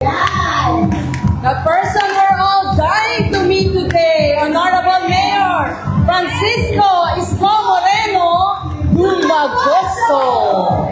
The person we're all dying to meet today, Honorable Mayor Francisco Isko Moreno Dumagoso.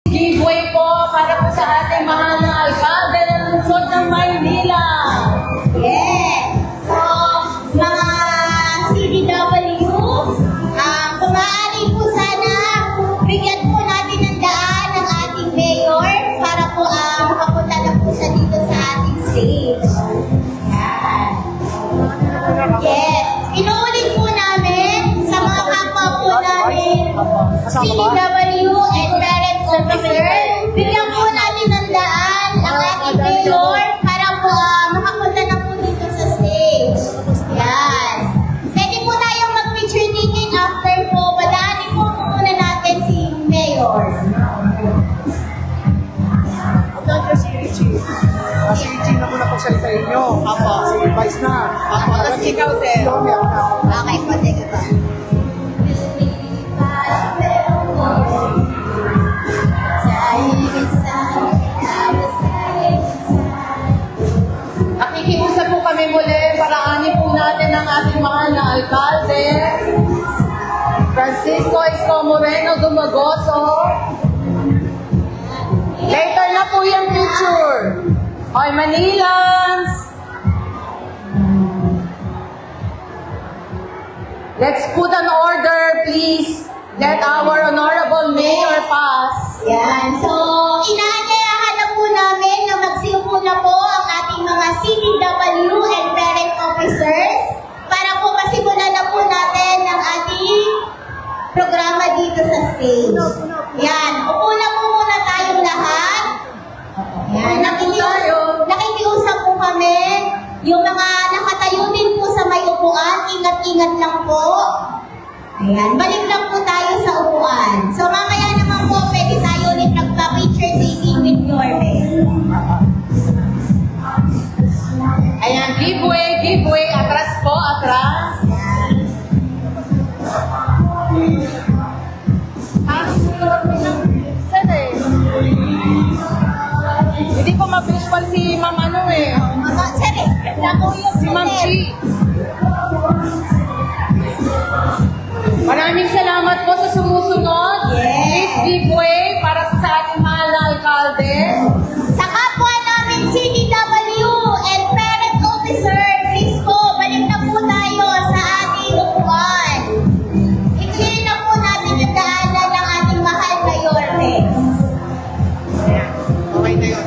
Giveaway po para po sa ating mahal na alkalde ng lungsod ng Maynila. Yes! So, mga CDW, kung maaari po sana, bigyan po natin ng daan ang ating mayor para po makapunta na po siya dito sa ating stage. Yan. Yes! Inuulit po namin sa mga kapwa po namin, CDW and parents officers, bigyan po natin ng daan ang ating mayor para po makapunta na po dito sa stage. Yan. Pwede po tayong mag-picture tingin after po. Padaanin po muna natin si Mayor. Si Richie na muna pagsalitain nyo. Apo. Si Vice na. Apo, tapos ikaw, sir. Okay po, sige po. Nakikiusap po kami muli para ani po natin ang ating mahal na alkalde, Francisco Isko Moreno Dumagoso. Later na po yung picture. Hoy, Manilans! Let's put an order, please. Let our honorable mayor pass. Yan. So, inaanyayahan na po namin na magsiupo na po ang ating mga CDW and parent officers para po masimulan na po natin ang ating programa dito sa stage. Yan. Upo na po muna tayong lahat. Yan. Nakikiusap po kami. Yung mga nakatayo din po sa may upuan, ingat-ingat lang po. Ayan, balik lang po tayo sa upuan. So mamaya naman po, pwede tayo ulit nagpa-picture taking with Norman. Ayan, giveaway, atras po, atras. Saan eh? Hindi ko ma-visual si Ma'am ano eh. Sorry, nakuyog Si Ma'am Chi. Maraming salamat po sa sumusunod. Please give way para sa ating mahal na alkalde. Sa kapwa namin CDW and parent officer, Crisco, balik na po tayo sa ating upuan. I-clear na po natin yung daanan ng ating mahal na Yorme. Okay na yun.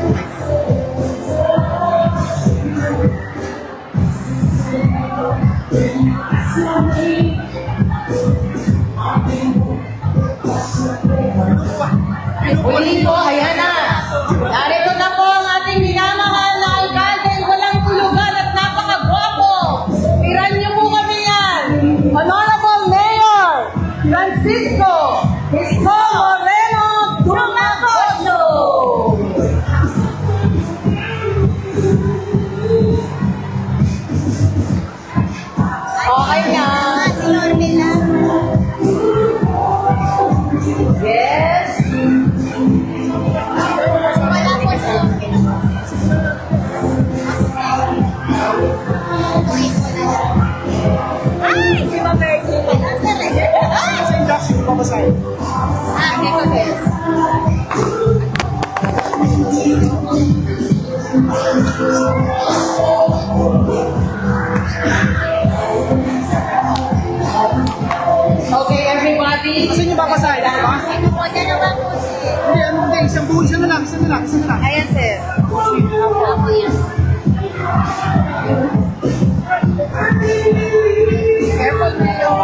Ulitin po, ayan na. Narito na po ang ating minamahal na alkalde. Walang tulugan at napakagwapo. Tiran niyo po kami yan. Honorable Mayor Francisco Isko Moreno Dumagoso. Okay na. Si Yorme lang. Yes. Happy. Kasi niyo babasahin, di ba? Ano po, dalawa po sir. Hindi, isang buo, isa na lang. Ayan, sir. Opo, yan. Careful po.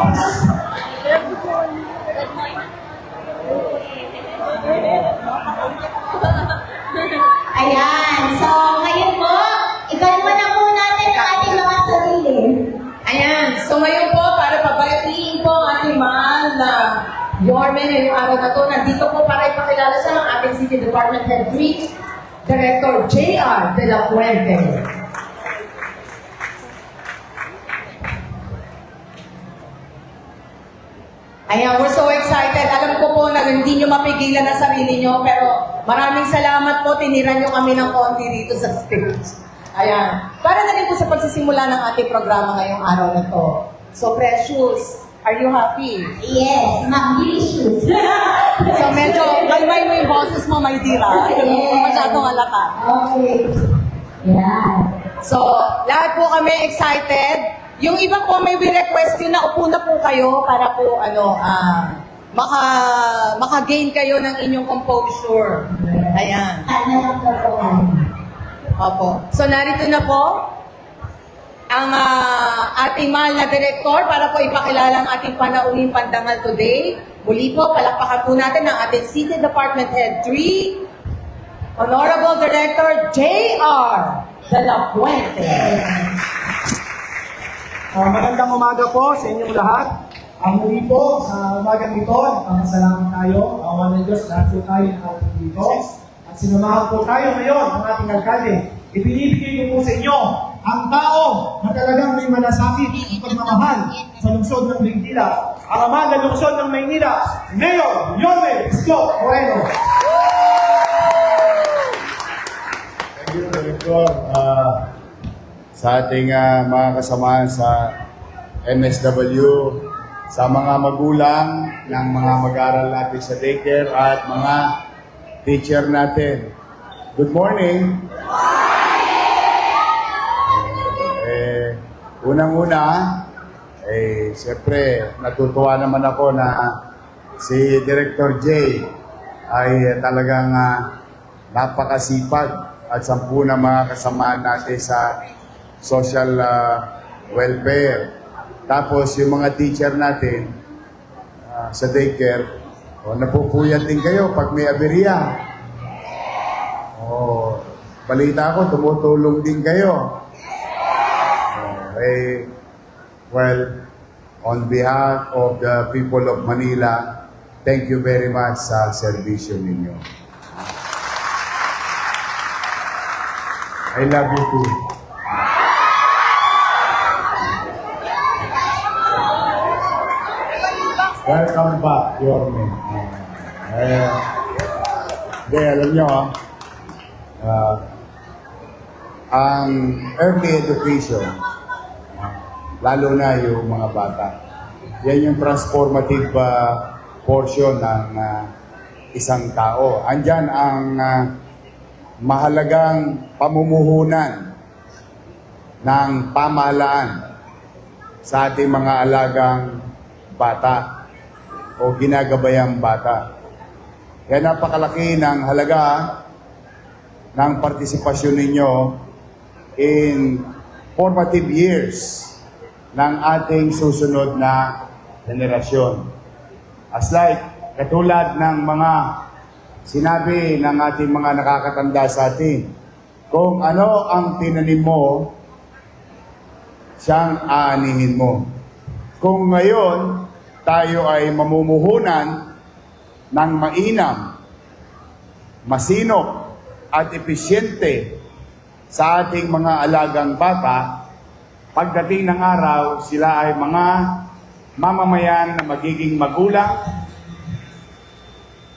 Ayan. So, ngayon po, ikalma na po natin ang ating mga sarili. Ayan. So ngayon po, para pabayatiin po ang ating mahal na Yorme ngayong araw na to, nandito po para ipakilala siya ng ating City Department Head 3, Director J.R. De La Fuente. Ayan, we're so excited. Alam ko po na hindi nyo mapigilan ang sarili nyo, pero maraming salamat po. Tiniran nyo kami ng konti dito sa stage. Ayan. Para na rin po sa pagsisimula ng ating programa ngayong araw na to. So, Precious, are you happy? Yes, mag-delicious. So, medyo kalmay mo yung boses mo, my dear. Yes. Masyadong alaka. Okay. Yeah. So, lahat po kami excited. Yung iba po may request yun na upo na po kayo para po maka-gain kayo ng inyong composure. Ayan. Ano lang po po? Opo. So, narito na po ang ating mahal na direktor para po ipakilala ang ating panauhing pandangal today. Muli po, palakpakan po natin ang ating City Department Head 3, Honorable Director J.R. De La Fuente. Magandang umaga po sa inyong lahat. Muli po, sa umagang ito, nagpapasalamat tayo. Awan ng Diyos, lahat po tayo nakarating dito. At sinamahan po tayo ngayon ng ating alkalde. Ibinibigay ko po sa inyo ang tao na talagang may malasakit at pagmamahal sa lungsod ng Maynila. Ang ama ng lungsod ng Maynila, Mayor Yorme Isko Moreno. Thank you, Director. Sa ating mga kasamahan sa MSW, sa mga magulang ng mga mag-aaral natin sa daycare at mga teacher natin. Good morning! Unang-una, siyempre, natutuwa naman ako na si Director J ay talagang napakasipag at 10 na mga kasamaan natin sa social welfare. Tapos yung mga teacher natin sa daycare, napupuyat din kayo pag may aberya. Balita ko, tumutulong din kayo. Well, on behalf of the people of Manila, thank you very much sa serbisyo ninyo. I love you too. Welcome back, Yorme. Alam nyo, ang early education, lalo na yung mga bata, yan yung transformative portion ng isang tao. Andyan ang mahalagang pamumuhunan ng pamahalaan sa ating mga alagang bata o ginagabayang bata. Kaya napakalaki ng halaga ng partisipasyon ninyo in formative years ng ating susunod na henerasyon. As like, katulad ng mga sinabi ng ating mga nakakatanda sa atin, kung ano ang tinanim mo, siyang aanihin mo. Kung ngayon, tayo ay mamumuhunan ng mainam, masinop, at episyente sa ating mga alagang bata, pagdating ng araw, sila ay mga mamamayan na magiging magulang,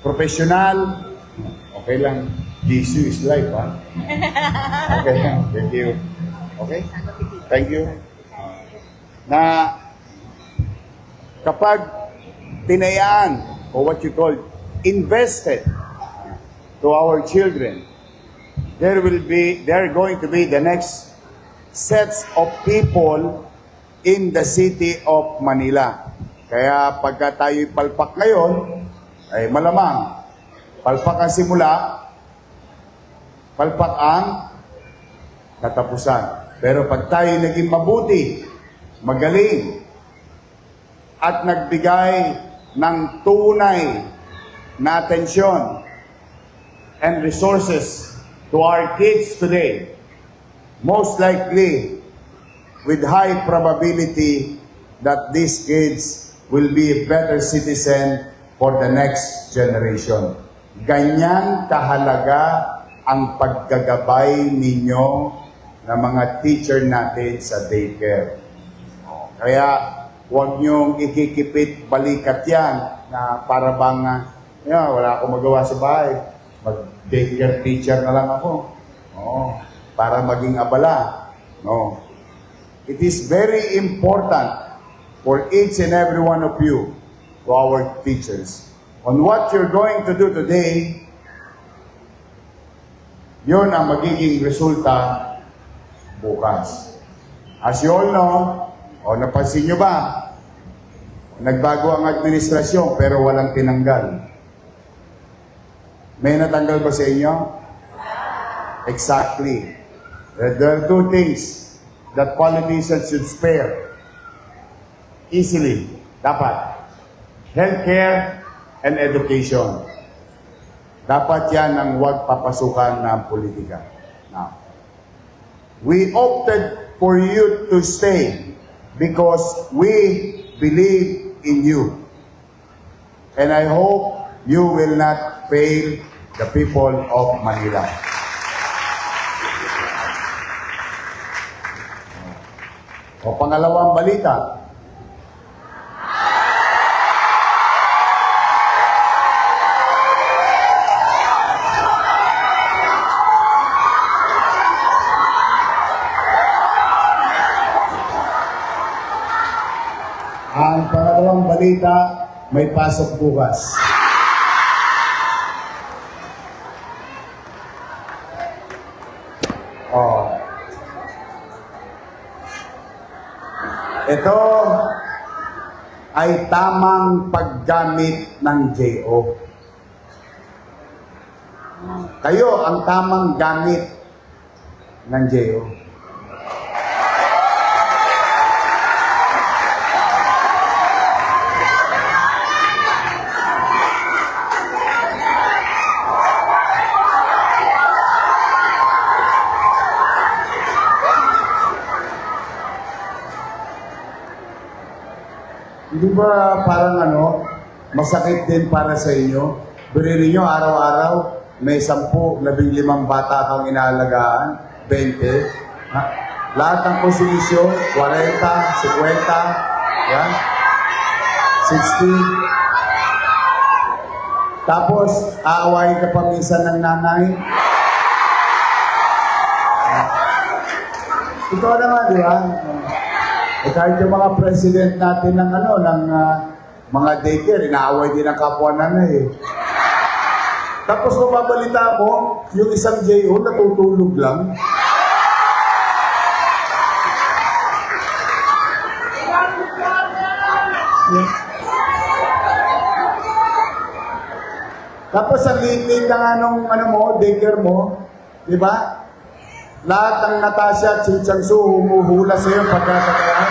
profesional, okay lang, Jesus is life, ha? Okay, thank you. Okay? Thank you. Na kapag tinayaan o what you call invested to our children, there are going to be the next sets of people in the city of Manila. Kaya pagka tayo'y palpak ngayon, ay malamang, palpak ang simula, palpak ang katapusan. Pero pag tayo naging mabuti, magaling, at nagbigay ng tunay na atensyon and resources to our kids today, most likely, with high probability that these kids will be a better citizen for the next generation. Ganyan kahalaga ang paggagabay ninyo ng mga teacher natin sa daycare. Kaya huwag niyong ikikipit balikat yan na para bang wala akong magawa sa bahay. Mag-daycare teacher na lang ako. Para maging abala. No. It is very important for each and every one of you, to our teachers, on what you're going to do today, yun ang magiging resulta bukas. As you all know, napansin nyo ba, nagbago ang administrasyon pero walang tinanggal. May natanggal ba sa inyo? Exactly. There are two things that politicians should spare easily. Dapat. Healthcare and education. Dapat yan ang huwag papasukan ng politika. Now, we opted for you to stay because we believe in you. And I hope you will not fail the people of Manila. O pangalawang balita. Ang pangalawang balita, may pasok bukas. Ito ay tamang paggamit ng JO. Kayo ang tamang gamit ng JO. Hindi ba parang masakit din para sa inyo? Birili nyo araw-araw, may 10, 15 bata kang inaalagaan, 20. Ha? Lahat ng posisyon, 40, 50, yan, 60. Tapos, aawain ka pa minsan ng nanay. Ito naman, di ba? Kahit yung mga president natin ng mga daycare, inaaway din ang kapwa nanay. Tapos mababalita mo, yung isang JO natutulog lang. Tapos ang liit-liit na daycare mo, di ba? Lahat ng Natasha at Ching Chang Su humuhula sa iyo pagkakataon.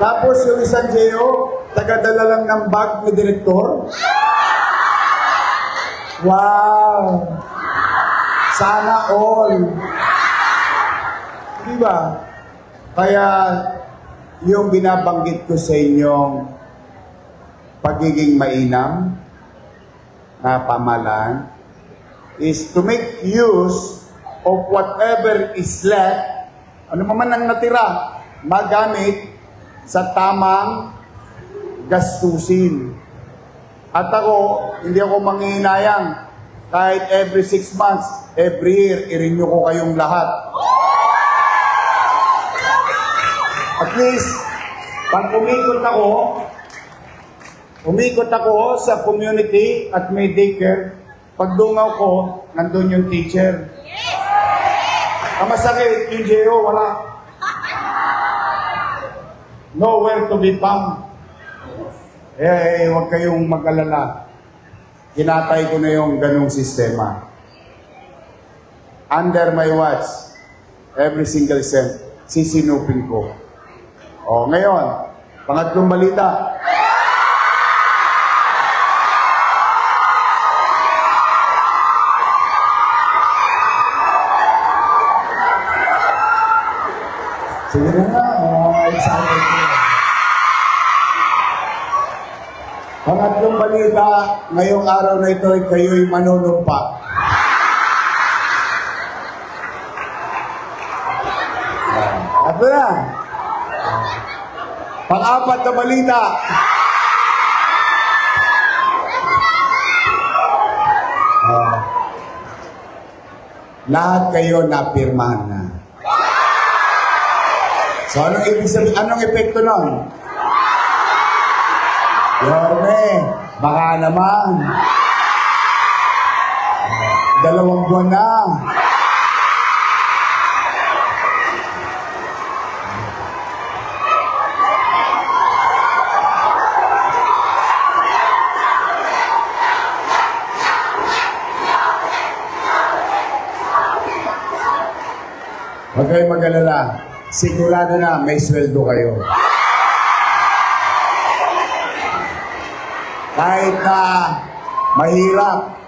Tapos yung isang JO, tagadala lang ng bag ni direktor. Wow! Sana all! Diba? Kaya yung binabanggit ko sa inyong pagiging mainam na pamahalaan is to make use of whatever is left, ano man ang natira, magamit sa tamang gastusin. At ako, hindi ako manghihinayang kahit every 6 months, every year, i-renew ko kayong lahat. At least, pag umikot ako sa community at may daycare, pag dungaw ko, nandun yung teacher. Ang masakit, yung JO, wala. Nowhere to be found. Huwag kayong mag-alala. Kinatay ko na yung ganung sistema. Under my watch, every single cent, sisinupin ko. O, ngayon, pangatlong balita. Sige na nga, excited ko. Pangatlong balita, ngayong araw na ito ay kayo'y manunumpa. Ito na. Pang-apat na balita. Lahat kayo napirmahan na. So, anong ibig sabihin? Anong epekto nun? Yorme, baka naman. 2 buwan na. Huwag kayong mag-alala. Sigurado na may sweldo kayo. Kahit na mahirap,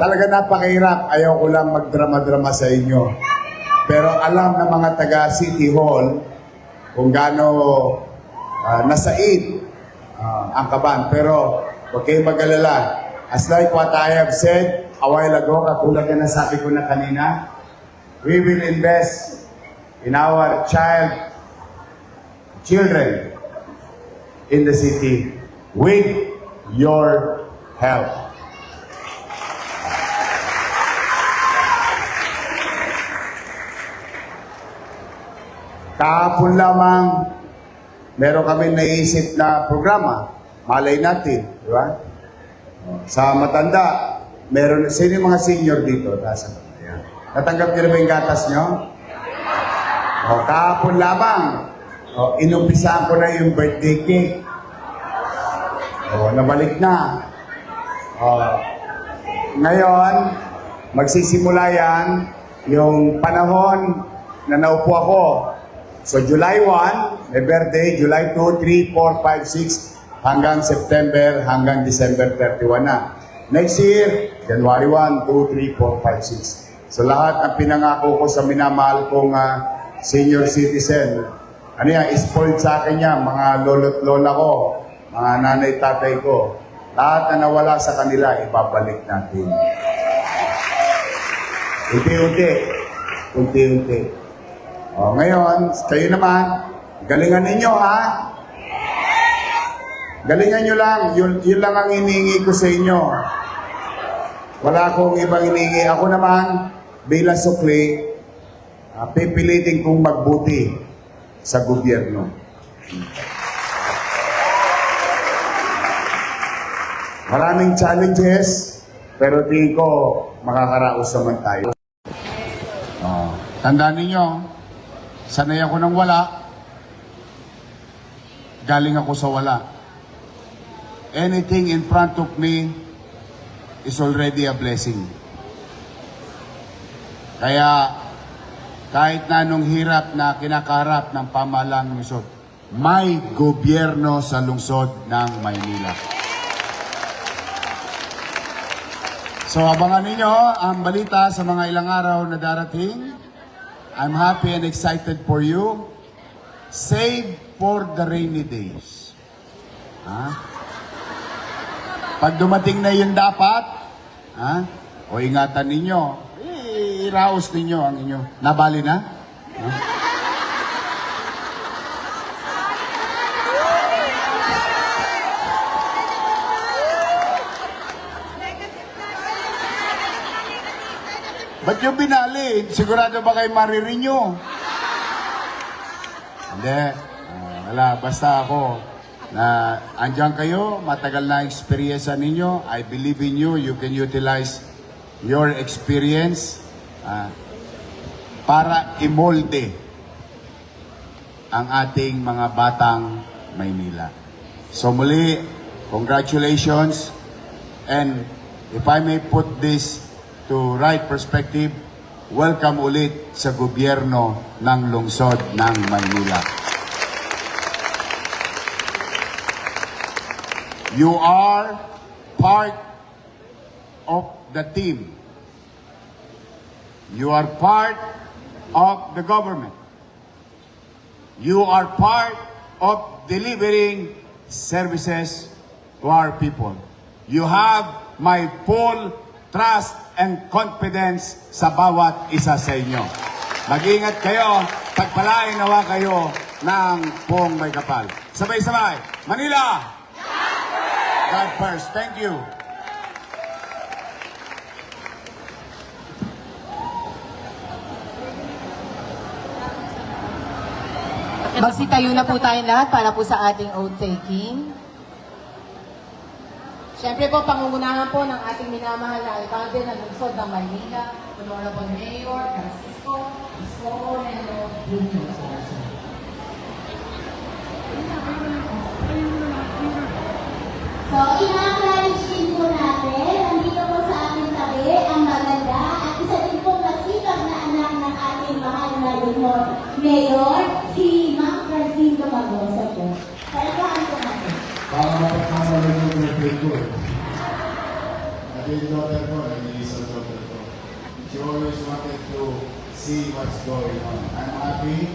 talaga napakahirap, ayaw ko lang magdrama-drama sa inyo. Pero alam ng mga taga City Hall kung gaano nasaid ang kaban. Pero huwag kayong mag-alala. As like what I have said a while ago, katulad na nasabi ko na kanina, we will invest in our children in the city with your help. Kahapon lamang, meron kami naisip na programa. Malay natin, di ba? Sa matanda, meron, sino yung mga senior dito? Ayan. Natanggap niyo na ba yung gatas nyo? Kahapon lamang, inumpisaan ko na yung birthday cake. Nabalik na. Ngayon, magsisimula yan yung panahon na naupo ako. So, July 1, may birthday, July 2, 3, 4, 5, 6, hanggang September, hanggang December 31 na. Next year, January 1, 2, 3, 4, 5, 6. So, lahat ng pinangako ko sa minamahal kong senior citizen, ano yan, spoiled sa akin yan, mga lolo't lola ko, mga nanay tatay ko, lahat na nawala sa kanila, ibabalik natin. Unti-unti. Ngayon, kayo naman, galingan ninyo, ha? Galingan nyo lang, yun lang ang hinihingi ko sa inyo. Wala akong ibang hinihingi. Ako naman, bilang sukli, pipilitin kong magbuti sa gobyerno. Maraming challenges, pero tingin ko makakaraos naman tayo. Tandaan ninyo, sanay ako ng wala, galing ako sa wala. Anything in front of me is already a blessing. Kaya, kahit na anong hirap na kinakaharap ng pamahalaan ng lungsod, may gobyerno sa lungsod ng Maynila. So, abangan ninyo ang balita sa mga ilang araw na darating. I'm happy and excited for you. Save for the rainy days. Pag dumating na yun dapat, o ingatan ninyo, iraos ninyo ang inyo. Nabali na? Ba't yung binali? Sigurado ba kayo marirenew? Hindi. Wala. Basta ako na andyan kayo, matagal na experience ninyo. I believe in you. You can utilize your experience. para imolde ang ating mga batang Maynila. So muli, congratulations, and if I may put this to right perspective, welcome ulit sa gobyerno ng lungsod ng Maynila. You are part of the team. You are part of the government. You are part of delivering services to our people. You have my full trust and confidence sa bawat isa sa inyo. Mag-ingat kayo, pagpalain nawa kayo ng buong may kapal. Sabay-sabay, Manila! God first. Thank you. Magsitayo na po tayong lahat para po sa ating oath taking. Siyempre po, pangungunahan po ng ating minamahal na alkalde ng lungsod ng Maynila, Honorable Mayor Francisco Isko Neno Jr. So, ina-acknowledge din po natin, nandito po sa ating tabi, ang maganda at isa din po masipag na anak ng ating mahal na Mayor, si Ma'am Francine Magosa po. Palagahan po natin. Para mapagkamali yung birthday ko eh. At yung daughter ko, nag-iisang daughter ko. She always wanted to see what's going on. I'm happy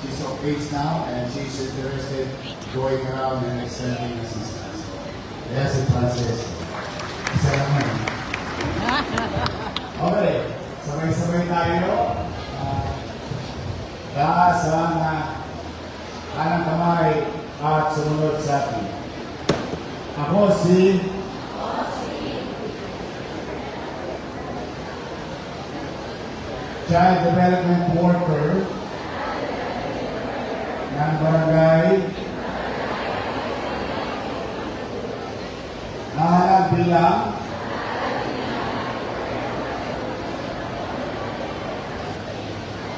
she's of age now and she's interested going around and extending assistance. Yes, it Francis. Isa naman. Okay, sabay-sabay tayo. Taas ang kanang kamay at sumunod sa atin. Ako si Child Development Worker ng Barangay Mahalag bilang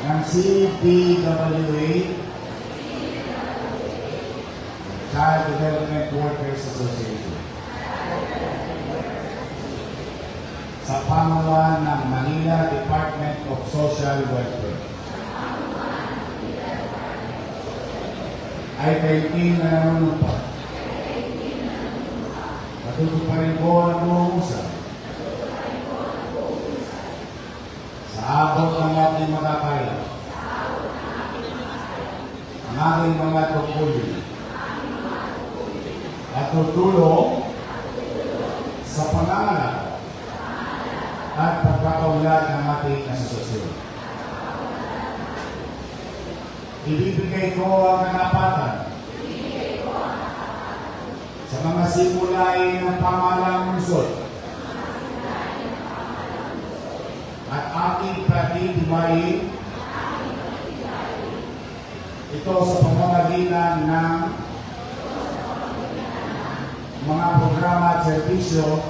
ng CDWA Child Development Workers Association sa pamalaan ng Manila Department of Social Welfare. Ay kayo na nanunumpa. Matutuparin ko ang buong usap sa abot ng ating mga kaya, ang aking mga tungkulin at tutulong sa panganganak at pagkakaunlad ng ating asosasyon. Ibibigay ko ang karapatan sa mga simulain ng pamahalang lungsod at aking pagtitiwain ito sa pamamagitan ng mga programa at serbisyo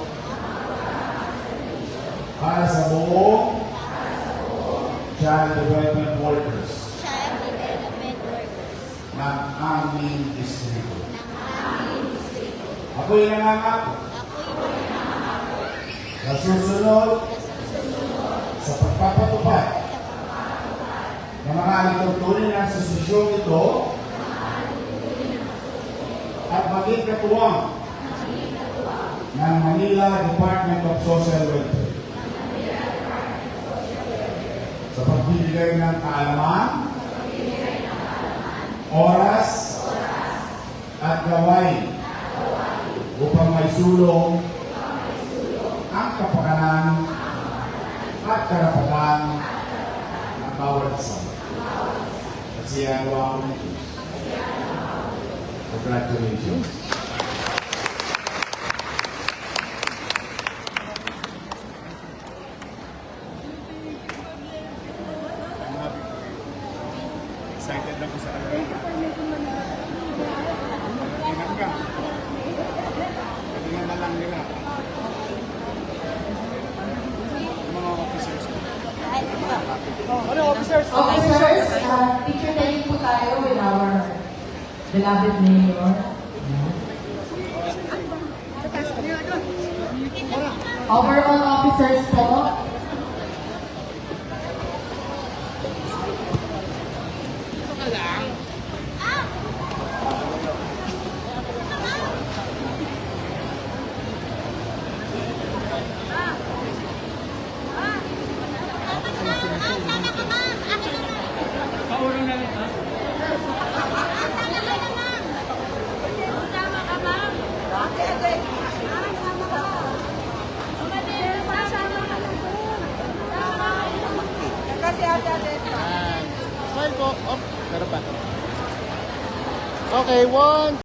para sa buong Child Development Workers ng aming distrito. Ako'y nangangako sa susunod sa pagpapatupad ng mga alituntunin ng asosasyon ito at maging katuwang ng Manila Department of Social Welfare sa pagbibigay ng kaalaman, oras, at gawain upang maisulong ang kapakanan at karapatan ng bawat isa. At siya gawa ko ng Diyos. Congratulations. Excited na po sa kanila. Ingat ka. Tingnan na lang nila. Mga officers. Ano, officer? Officers, picture taking po tayo with our beloved mayor. Overall officers po. Smile po. Oh, meron pa. Okay, 1,